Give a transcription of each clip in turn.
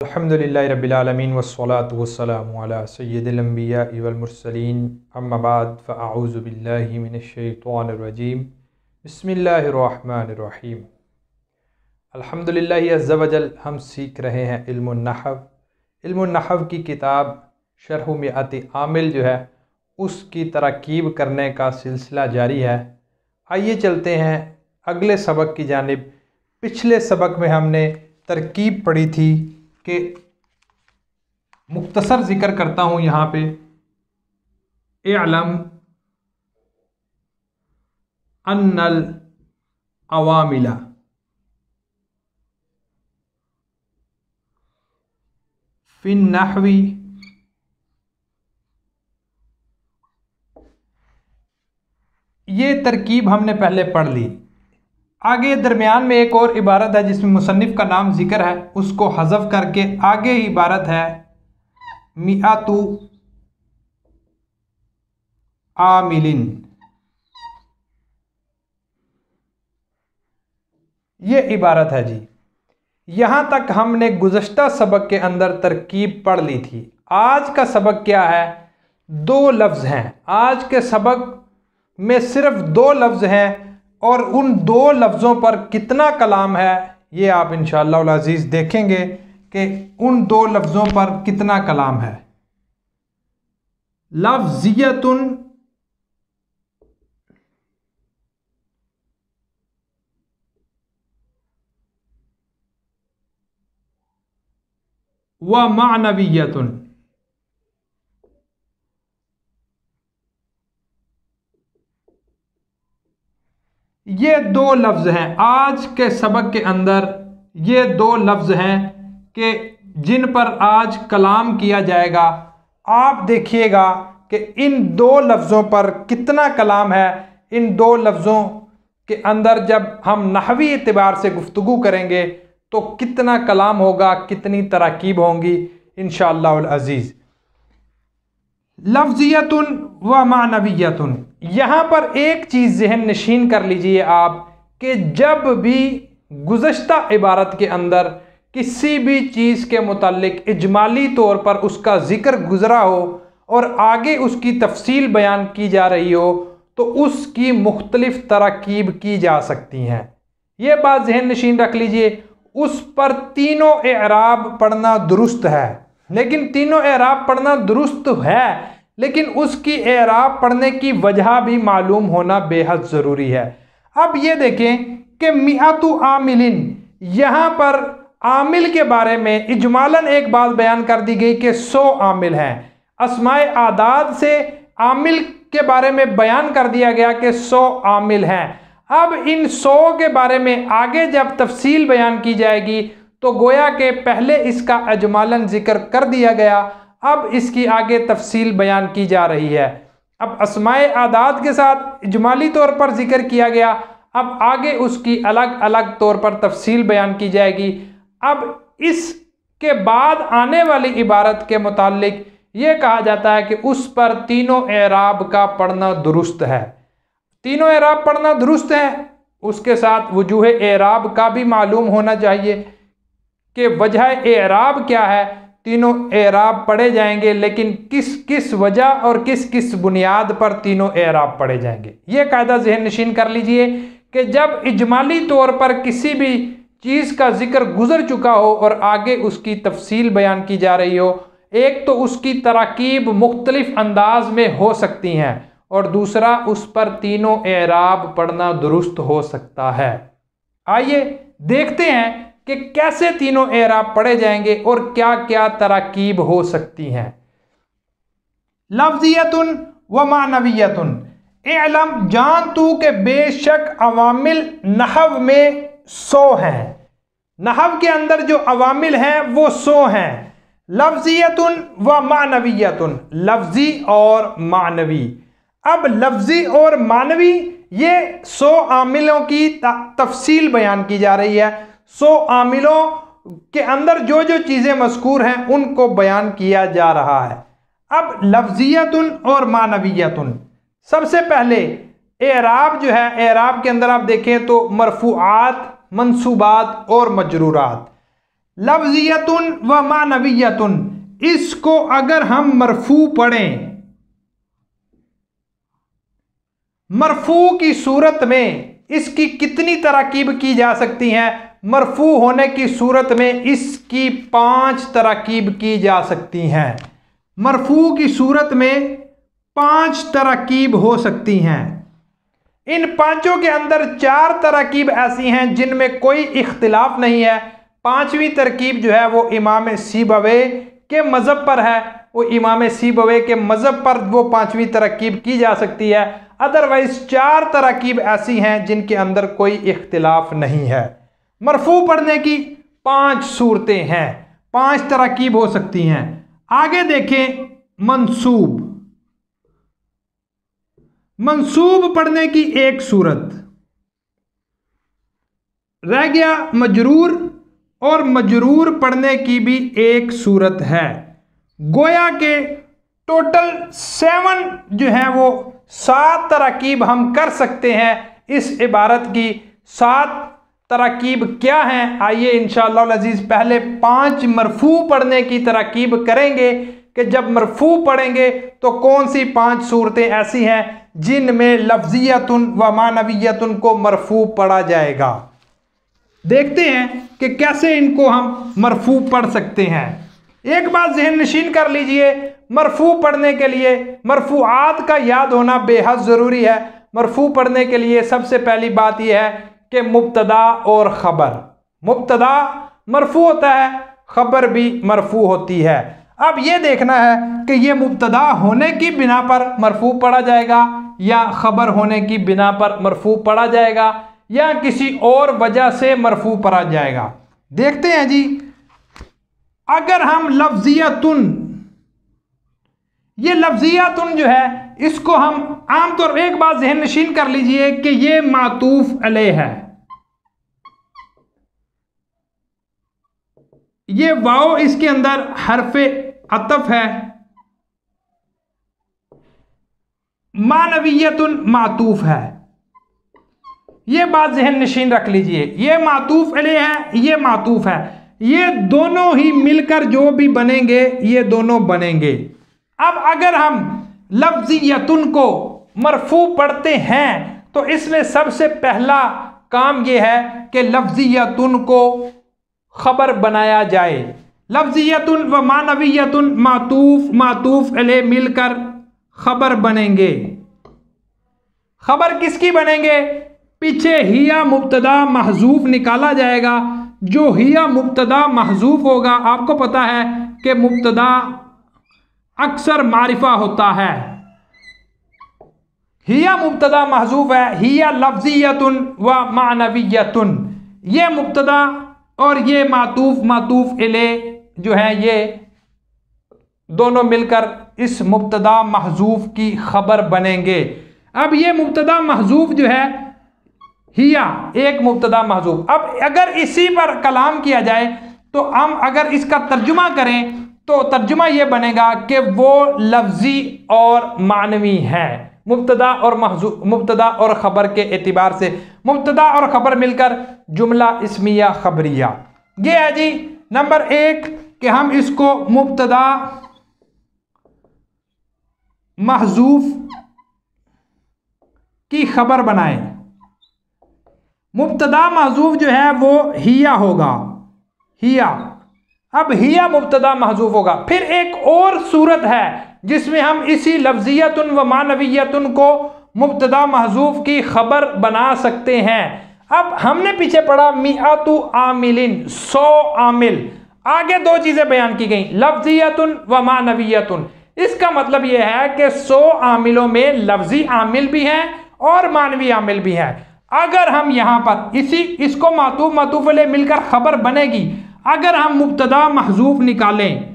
अल्हम्दुलिल्लाहि रब्बिल आलमीन वस्सलातु वस्सलामु अला सय्यिदिल अंबिया'i वल मुरसलीन अम्मा बाद फ़अऊज़ु बिल्लाहि मिनश शैतानिर रजीम बिस्मिल्लाहिर रहमानिर रहीम। अल्हम्दुलिल्लाहि अज़्ज़ा वजल हम सीख रहे हैं इल्मुन नहव। इल्मुन नहव की किताब शरह मिअत आमिल जो है उसकी तरकीब करने का सिलसिला जारी है। आइए चलते हैं अगले सबक की जानिब। पिछले सबक में हमने तरकीब पढ़ी थी कि मुख्तसर ज़िक्र करता हूँ यहाँ पे, इअलम अन्नल अवामिला फिन नहवी ये तरकीब हमने पहले पढ़ ली। आगे दरमियान में एक और इबारत है जिसमें मुसन्निफ़ का नाम जिक्र है, उसको हज़फ करके आगे ही इबारत है मिअतु आमिलिन। ये इबारत है जी। यहाँ तक हमने गुज़श्ता सबक के अंदर तरकीब पढ़ ली थी। आज का सबक क्या है? दो लफ्ज़ हैं। आज के सबक में सिर्फ दो लफ्ज़ हैं और उन दो लफ्ज़ों पर कितना कलाम है ये आप इंशाअल्लाह अज़ीज़ देखेंगे कि उन दो लफ्ज़ों पर कितना कलाम है। लफ्ज़ियतुन व मानवियतुन। ये दो लफ्ज़ हैं आज के सबक के अंदर, ये दो लफ्ज़ हैं कि जिन पर आज कलाम किया जाएगा। आप देखिएगा कि इन दो लफ्ज़ों पर कितना कलाम है। इन दो लफ्ज़ों के अंदर जब हम नहवी एतबार से गुफ्तगू करेंगे तो कितना कलाम होगा, कितनी तरकीब होंगी इंशाअल्लाह अज़ीज़। लफ्ज़ियतुन व मानवियतुन, यहाँ पर एक चीज़ ज़हन नशीन कर लीजिए आप कि जब भी गुज़श्ता इबारत के अंदर किसी भी चीज़ के मुताल्लिक इजमाली तौर पर उसका ज़िक्र गुज़रा हो और आगे उसकी तफसील बयान की जा रही हो तो उसकी मुख्तलिफ़ तरकीब की जा सकती हैं। ये बात ज़हन नशीन रख लीजिए। उस पर तीनों एराब पढ़ना दुरुस्त है, लेकिन तीनों एराब पढ़ना दुरुस्त है लेकिन उसकी एराब पढ़ने की वजह भी मालूम होना बेहद ज़रूरी है। अब ये देखें कि मिअतु आमिलिन, यहाँ पर आमिल के बारे में इजमालन एक बात बयान कर दी गई कि 100 आमिल हैं। अस्माए आदाद से आमिल के बारे में बयान कर दिया गया कि 100 आमिल हैं। अब इन 100 के बारे में आगे जब तफसील बयान की जाएगी तो गोया के पहले इसका इजमालन जिक्र कर दिया गया, अब इसकी आगे तफसील बयान की जा रही है। अब अस्माए आदाद के साथ इजमाली तौर पर जिक्र किया गया, अब आगे उसकी अलग अलग तौर पर तफसील बयान की जाएगी। अब इसके बाद आने वाली इबारत के मुताल्लिक ये कहा जाता है कि उस पर तीनों एराब का पढ़ना दुरुस्त है। तीनों एराब पढ़ना दुरुस्त है, उसके साथ वजूह एराब का भी मालूम होना चाहिए कि वजह एराब क्या है। तीनों एराब पढ़े जाएंगे लेकिन किस किस वजह और किस किस बुनियाद पर तीनों एराब पढ़े जाएंगे। ये कायदा ज़हन नशीन कर लीजिए कि जब इजमाली तौर पर किसी भी चीज़ का जिक्र गुजर चुका हो और आगे उसकी तफसील बयान की जा रही हो, एक तो उसकी तरकीब मुख्तलिफ अंदाज में हो सकती हैं और दूसरा उस पर तीनों एराब पढ़ना दुरुस्त हो सकता है। आइए देखते हैं कि कैसे तीनों एराब पढ़े जाएंगे और क्या क्या तरकीब हो सकती हैं। लफ्ज़ियतुन व मानवियतुन, इअलम, जान तू के बेशक अवामिल नहव में 100 हैं। नहव के अंदर जो अवामिल हैं वो 100 हैं। लफ्ज़ियतुन व मानवियतुन, लफ्ज़ी और मानवी। अब लफ्ज़ी और मानवी ये 100 आमिलों की तफसील बयान की जा रही है। 100 आमिलों के अंदर जो जो चीज़ें मज़कूर हैं उनको बयान किया जा रहा है। अब लफ्ज़ियतुन और मानवियतुन, सबसे पहले एराब जो है, एराब के अंदर आप देखें तो मरफूआत, मंसूबात और मजरूरात। लफ्जियतुन व मानवियतुन, इसको अगर हम मरफू पढ़ें, मरफू की सूरत में इसकी कितनी तरकीब की जा सकती हैं? मरफू होने की सूरत में इसकी 5 तरकीब की जा सकती हैं। मरफू की सूरत में 5 तरकीब हो सकती हैं। इन पांचों के अंदर 4 तरकीब ऐसी हैं जिनमें कोई इख्तिलाफ नहीं है। 5वीं तरकीब जो है वो इमाम सीबवे के मज़हब पर है, वो इमाम सीबवे के मज़हब पर वो 5वीं तरकीब की जा सकती है। अदरवाइज 4 तरकीब ऐसी हैं जिनके अंदर कोई इख्तिलाफ नहीं है। मरफू पढ़ने की 5 सूरतें हैं, 5 तरकीब हो सकती हैं। आगे देखें मंसूब। मंसूब पढ़ने की एक सूरत रह गया। मजरूर, और मजरूर पढ़ने की भी एक सूरत है। गोया के टोटल 7 जो है वो 7 तरकीब हम कर सकते हैं इस इबारत की। 7 तरकीब क्या हैं? आइए इंशाअल्लाह अज़ीज़ पहले 5 मरफू पढ़ने की तरकीब करेंगे कि जब मरफू पढ़ेंगे तो कौन सी 5 सूरतें ऐसी हैं जिनमें लफ्जियतुन व मानवियतुन को मरफू पढ़ा जाएगा। देखते हैं कि कैसे इनको हम मरफू पढ़ सकते हैं। एक बात ज़हन नशीन कर लीजिए, मरफू पढ़ने के लिए मरफूआत का याद होना बेहद ज़रूरी है। मरफू पढ़ने के लिए सबसे पहली बात यह है कि मुब्तदा और ख़बर। मुब्तदा मरफू होता है, ख़बर भी मरफू होती है। अब ये देखना है कि ये मुब्तदा होने की बिना पर मरफू पढ़ा जाएगा या ख़बर होने की बिना पर मरफू पढ़ा जाएगा या किसी और वजह से मरफू पढ़ा जाएगा। देखते हैं जी। अगर हम लफ्जियतुन, ये लफ्जियतुन जो है इसको हम आमतौर पर एक बात ज़हन नशीन कर लीजिए कि ये मातूफ अलैह है। ये वाओ इसके अंदर हरफे अतफ है। मानवियतुन मातूफ है। ये बात ज़हन नशीन रख लीजिए। ये मातूफ अलैह है, ये मातूफ है। ये दोनों ही मिलकर जो भी बनेंगे ये दोनों बनेंगे। अब अगर हम लफ्जियतुन को मरफू पढ़ते हैं तो इसमें सबसे पहला काम ये है कि लफ्जियतुन को खबर बनाया जाए। लफ्जियतुन व मानवियतुन मातूफ मातूफ अलैह मिलकर खबर बनेंगे। खबर किसकी बनेंगे? पीछे हिया मुब्तदा महजूफ निकाला जाएगा। जो हिया मुब्तदा महजूफ होगा, आपको पता है कि मुब्तदा अक्सर मारिफा होता है। हिया मुब्तदा महजूफ है। हिया लफ्जियतुन व मानवियतुन, ये मुब्तदा और ये मातूफ मातूफ अलैह जो है ये दोनों मिलकर इस मुब्तदा महजूफ की खबर बनेंगे। अब ये मुब्तदा महजूफ जो है हिया एक मुब्तदा महजूफ। अब अगर इसी पर कलाम किया जाए तो हम अगर इसका तर्जुमा करें तो तर्जुमा ये बनेगा कि वो लफ्जी और मानवी है। मुब्तदा और महजूफ, मुब्तदा और ख़बर के एतबार से मुब्तदा और ख़बर मिलकर जुमला इस्मिया खबरिया। ये है जी नंबर 1 कि हम इसको मुब्तदा महजूफ की खबर बनाएं। मुब्तदा महजूफ जो है वो हिया होगा, हिया। अब हिया मुब्तदा महजूफ होगा। फिर एक और सूरत है जिसमें हम इसी लफ्जियतुन व मानवियतुन को मुब्तदा महजूफ की खबर बना सकते हैं। अब हमने पीछे पढ़ा मिआतु आमिलिन, 100 आमिल। आगे 2 चीज़ें बयान की गई, लफ्जियतुन व मानवियतुन। इसका मतलब यह है कि 100 आमिलों में लफ्जी आमिल भी हैं और मानवी आमिल भी हैं। अगर हम यहाँ पर इसको मातूफ मातूफ अलैह मिलकर खबर बनेगी। अगर हम मुब्तदा महजूफ निकालें,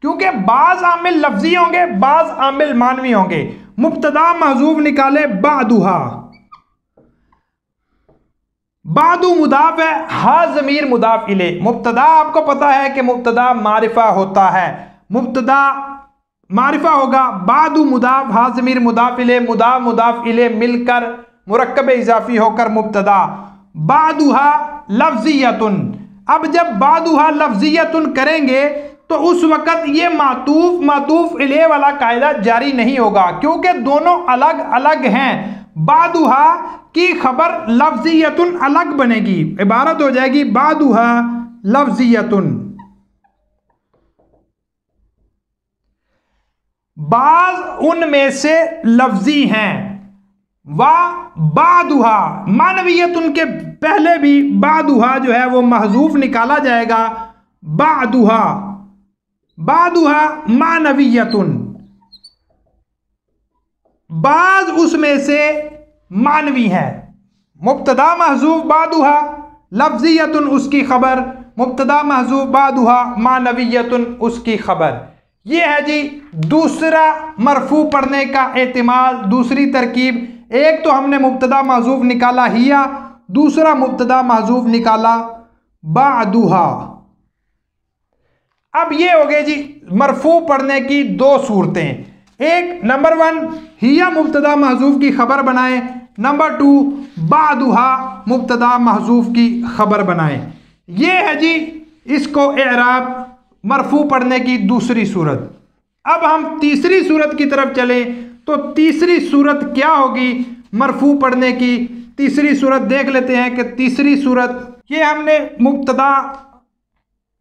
क्योंकि बाज आमिल लफ्जी होंगे, बाज आमिल मानवी होंगे। मुब्तदा महजूफ निकाले बादुहा, बादू मुदाफ है, हा ज़मीर मुदाफ इले। मुब्तदा आपको पता है कि मुब्तदा मारिफा होता है, मुब्तदा मारिफा होगा। बादू मुदाफ, हा ज़मीर मुदाफ इले, मुदाफ मुदाफ इले मिलकर मुरक्कब इजाफी होकर मुब्तदा। बादुहा लफ्ज़ियतुन। अब जब बादुहा लफ्ज़ियतुन करेंगे तो उस वक़्त ये मातूफ इले वाला कायदा जारी नहीं होगा, क्योंकि दोनों अलग अलग हैं। बादुहा की खबर लफ्ज़ियतुन अलग बनेगी, इबारत हो जाएगी बादुहा लफ्ज़ियतुन। बाज उनमें से लफ्जी हैं, बादुहा मानवियत उनके पहले भी बादुहा जो है वो महजूफ निकाला जाएगा। बादुहा मानवियतुन, बाज उसमें से मानवी है। मुब्तदा महजूफ बादुहा लफ्जियतुन उसकी खबर, मुब्तदा महजूफ बादुहा मानवियतुन उसकी खबर। ये है जी दूसरा मरफू पढ़ने का एहतिमाल, दूसरी तरकीब। एक तो हमने मुब्तदा महजूफ निकाला हिया, दूसरा मुब्तदा महजूफ निकाला बादुहा। अब ये हो गए जी मरफू पढ़ने की दो सूरतें। एक नंबर 1 हिया मुब्तदा महजूफ की खबर बनाएं, नंबर 2 बादुहा मुब्तदा महजूफ की खबर बनाएं। ये है जी इसको एराब मरफू पढ़ने की दूसरी सूरत। अब हम तीसरी सूरत की तरफ चलें तो तीसरी सूरत क्या होगी मरफू पढ़ने की? तीसरी सूरत देख लेते हैं कि तीसरी सूरत, ये हमने मुब्तदा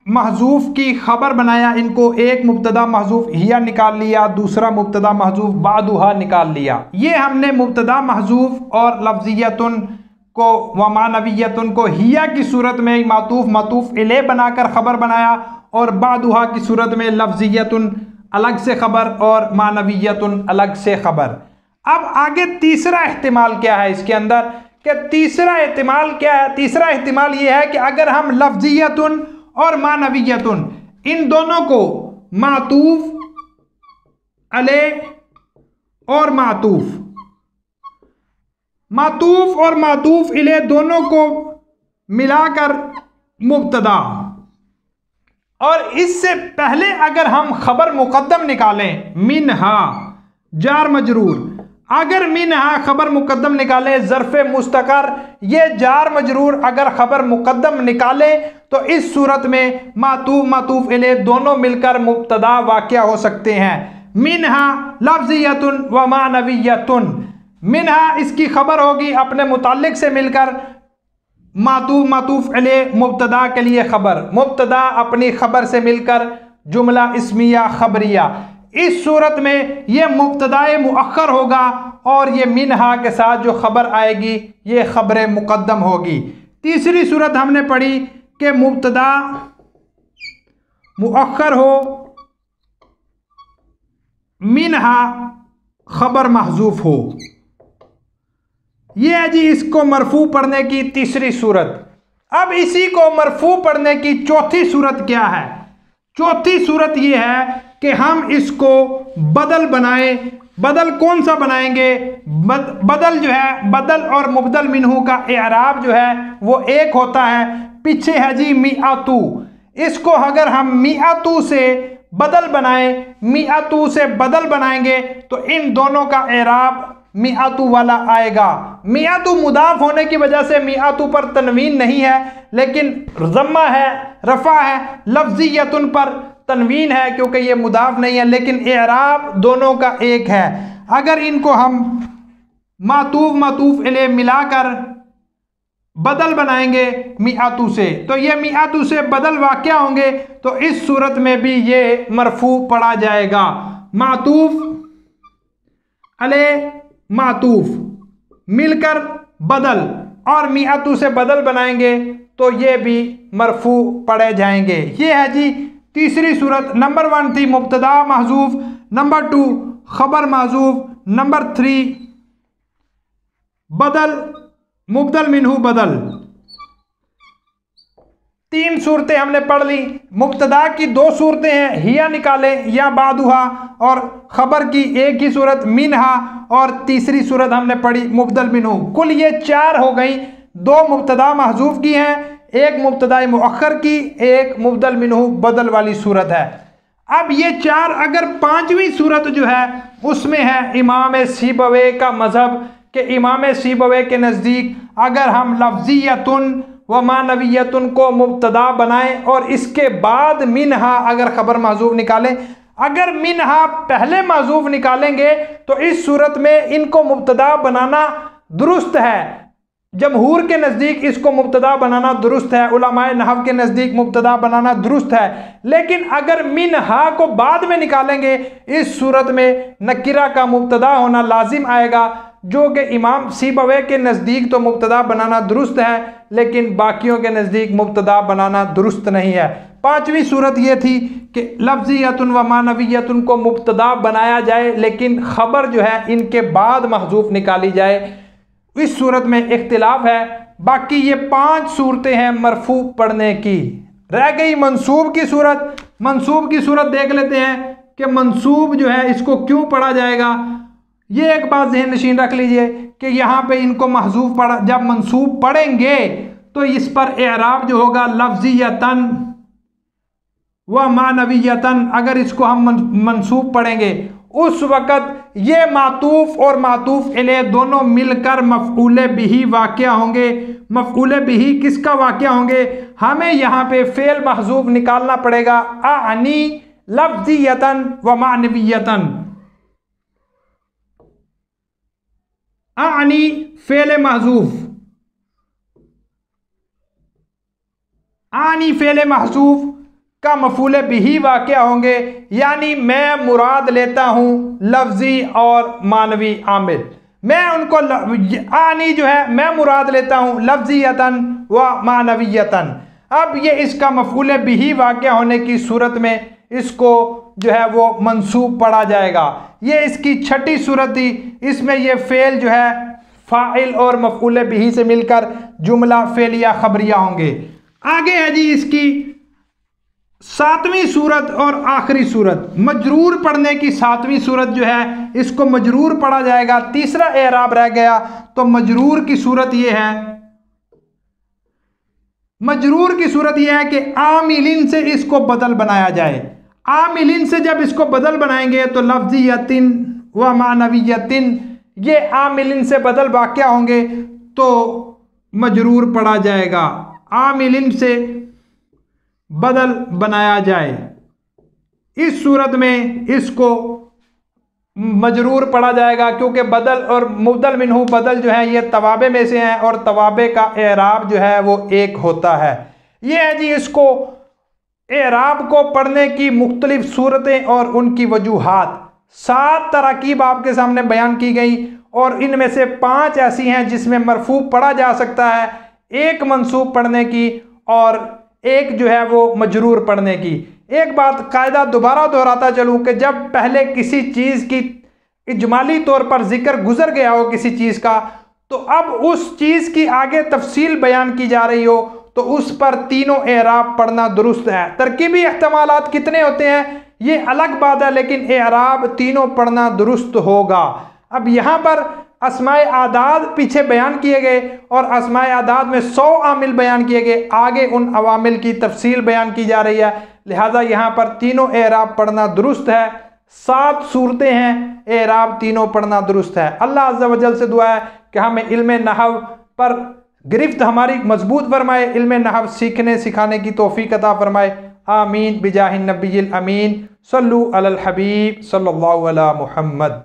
महजूफ की खबर बनाया, इनको एक मुब्तदा महजूफ हिया निकाल लिया, दूसरा मुब्तदा महजूफ बादुहा निकाल लिया। ये हमने मुब्तदा महजूफ और लफ्जियतुन को व मानवियतुन को हिया की सूरत में मातूफ इले बनाकर खबर बनाया, और बादुहा की सूरत में लफ्जियतुन अलग से खबर और मानवियतुन अलग से खबर। अब आगे तीसरा एहतिमाल क्या है इसके अंदर, कि तीसरा एहतिमाल क्या है? तीसरा एहतिमाल ये है कि अगर हम लफ्जियतुन और मानवियतुन इन दोनों को मातूफ अले और मातूफ इले दोनों को मिलाकर मुब्तदा, और इससे पहले अगर हम खबर मुकद्दम निकालें मिनहा जार मजरूर, अगर मिनहा खबर मुकद्दम निकाले ज़र्फ़े मुस्तकर, ये जार मजरूर अगर खबर मुकद्दम निकाले तो इस सूरत में मातूफ इले दोनों मिलकर मुब्तदा वाक़या हो सकते हैं। मिनहा लफ्ज़ियतुन व मानवियतुन, मिनहा इसकी खबर होगी अपने मुताल्लिक से मिलकर, मातूफ इले मुब्तदा के लिए खबर, मुब्तदा अपनी खबर से मिलकर जुमला इस्मिया खबरिया। इस सूरत में ये मुब्तदाए मुअख्खर होगा और ये मिनहा के साथ जो खबर आएगी ये खबर मुकद्दम होगी। तीसरी सूरत हमने पढ़ी कि मुब्तदा मुअख्खर हो, मिनहा खबर महजूफ हो। ये है जी इसको मरफू पढ़ने की तीसरी सूरत। अब इसी को मरफू पढ़ने की चौथी सूरत क्या है? चौथी सूरत ये है कि हम इसको बदल बनाएं। बदल कौन सा बनाएंगे? बदल जो है, बदल और मुबदल मिन्हू का एराब जो है वो एक होता है। पीछे है जी मिआतू, इसको अगर हम मिआतू से बदल बनाएं, मिआतू से बदल बनाएंगे तो इन दोनों का एराब मिआतू वाला आएगा। मिआतू मुदाफ होने की वजह से मिआतू पर तनवीन नहीं है, लेकिन ज़म्मा है, रफ़ा है। लफ्ज़ियतुन पर तनवीन है क्योंकि ये मुदाफ नहीं है, लेकिन एराब दोनों का एक है। अगर इनको हम मातूफ इले मिलाकर बदल बनाएंगे मिआतू से, तो ये मिआतू से बदल वाक़या होंगे, तो इस सूरत में भी ये मरफू पढ़ा जाएगा। मातूफ अले मातूफ मिलकर बदल और मिआतू से बदल बनाएंगे तो ये भी मरफू पढ़े जाएंगे। ये है जी तीसरी सूरत। नंबर 1 थी मुब्तदा महजूफ, नंबर 2 खबर महजूफ, नंबर 3 बदल मुबदल मिन्हू बदल। 3 सूरतें हमने पढ़ ली। मुब्तदा की 2 सूरतें हैं, हिया निकाले या बादुहा, और खबर की एक ही सूरत मिनहा, और तीसरी सूरत हमने पढ़ी मुबदल मिन्हू। कुल ये 4 हो गई। 2 मुब्तदा महजूफ की हैं, एक मुब्तदा मुअख्खर की, एक मुबदल मिन्हू बदल वाली सूरत है। अब ये 4 अगर 5वीं सूरत जो है उसमें है इमाम सीबवे का मज़हब कि इमाम सीबवे के नज़दीक अगर हम लफ्ज़ियतुन व मानवियतुन को मुब्तदा बनाएं और इसके बाद मिनहा अगर ख़बर महज़ूफ़ निकालें, अगर मिनहा पहले महज़ूफ़ निकालेंगे तो इस सूरत में इनको मुब्तदा बनाना दुरुस्त है। जमहूर के नज़दीक इसको मुब्तदा बनाना दुरुस्त है, उलमाए नहव के नज़दीक मुब्तदा बनाना दुरुस्त है। लेकिन अगर मिनहा को बाद में निकालेंगे इस सूरत में नकिरा का मुब्तदा होना लाजिम आएगा, जो कि इमाम सीबवे के नज़दीक तो मुब्तदा बनाना दुरुस्त है लेकिन बाकियों के नज़दीक मुब्तदा बनाना दुरुस्त नहीं है। पांचवी सूरत ये थी कि लफ्ज़ियतुन व मानवियतुन को मुब्तदा बनाया जाए लेकिन ख़बर जो है इनके बाद महज़ूफ़ निकाली जाए। इस सूरत में इख्तिलाफ है। बाकी ये 5 सूरतें हैं मरफू पढ़ने की। रह गई मंसूब की सूरत। मंसूब की सूरत देख लेते हैं कि मंसूब जो है इसको क्यों पढ़ा जाएगा। ये एक बात ज़हन नशीन रख लीजिए कि यहाँ पे इनको महजूफ पढ़ा, जब मंसूब पढ़ेंगे तो इस पर एराब जो होगा लफ्ज़ियतन व मानवियतन, अगर इसको हम मंसूब पढ़ेंगे उस वक़्त ये मातूफ और मातूफ इले दोनों मिलकर मफ़ऊल बिही वाक़या होंगे। मफ़ऊल बिही किसका वाक़या होंगे, हमें यहाँ पे फ़ेल महजूफ निकालना पड़ेगा। आनी लफ्ज़ियतन व मानवियतन, आनी फ़ेल महजूफ, आनी फ़ेल महजूफ का मफूल बिही वाक़या होंगे, यानी मैं मुराद लेता हूँ लफ्ज़ी और मानवी आमिल। मैं उनको आनी जो है मैं मुराद लेता हूँ लफ्ज़ियतन व मानवियतन। अब ये इसका मफूल बिही वाक़या होने की सूरत में इसको जो है वो मंसूब पढ़ा जाएगा। ये इसकी छठी सूरत थी। इसमें ये फ़ेल जो है फ़ाइल और मफूल बिही से मिलकर जुमला फ़ेलिया ख़बरिया होंगे। आगे है जी इसकी 7वीं सूरत और आखिरी सूरत, मजरूर पढ़ने की 7वीं सूरत जो है इसको मजरूर पढ़ा जाएगा। तीसरा एराब रह गया, तो मजरूर की सूरत ये है, मजरूर की सूरत यह है कि आमिलिन से इसको बदल बनाया जाए। आमिलिन से जब इसको बदल बनाएंगे तो लफ्ज़ियतिन व मानवियतिन, ये आमिलिन से बदल वाक़या होंगे तो मजरूर पढ़ा जाएगा। आमिलिन से बदल बनाया जाए, इस सूरत में इसको मजरूर पढ़ा जाएगा क्योंकि बदल और मुबदल मिन्हू बदल जो है ये तवाबे में से हैं और तवाबे का एराब जो है वो एक होता है। ये है जी इसको एराब को पढ़ने की मुख्तलिफ सूरतें और उनकी वजूहात। 7 तरकीब आपके सामने बयान की गई और इनमें से 5 ऐसी हैं जिसमें मरफू पढ़ा जा सकता है, 1 मंसूब पढ़ने की और 1 जो है वो मजरूर पढ़ने की। एक बात कायदा दोबारा दोहराता चलूँ कि जब पहले किसी चीज़ की इजमाली तौर पर जिक्र गुजर गया हो किसी चीज़ का, तो अब उस चीज़ की आगे तफसील बयान की जा रही हो तो उस पर तीनों एराब पढ़ना दुरुस्त है। तरकीबी एहतमालात कितने होते हैं ये अलग बात है, लेकिन एराब तीनों पढ़ना दुरुस्त होगा। अब यहाँ पर अस्माए आदाद पीछे बयान किए गए और अस्माए आदाद में 100 आमिल बयान किए गए, आगे उन अवामिल की तफसील बयान की जा रही है, लिहाजा यहाँ पर तीनों एराब पढ़ना दुरुस्त है। 7 सूरतें हैं, एराब तीनों पढ़ना दुरुस्त है। अल्लाह अज़्ज़ा वजल से दुआ है कि हमें इल्म नहव पर गिरफ्त हमारी मजबूत फरमाए, इल्म नहव सीखने सिखाने की तौफीक अता फरमाए। आमीन बिजाहिन नबील अमीन। सल्लु अलल हबीब सल्लल्लाहु अला मुहम्मद।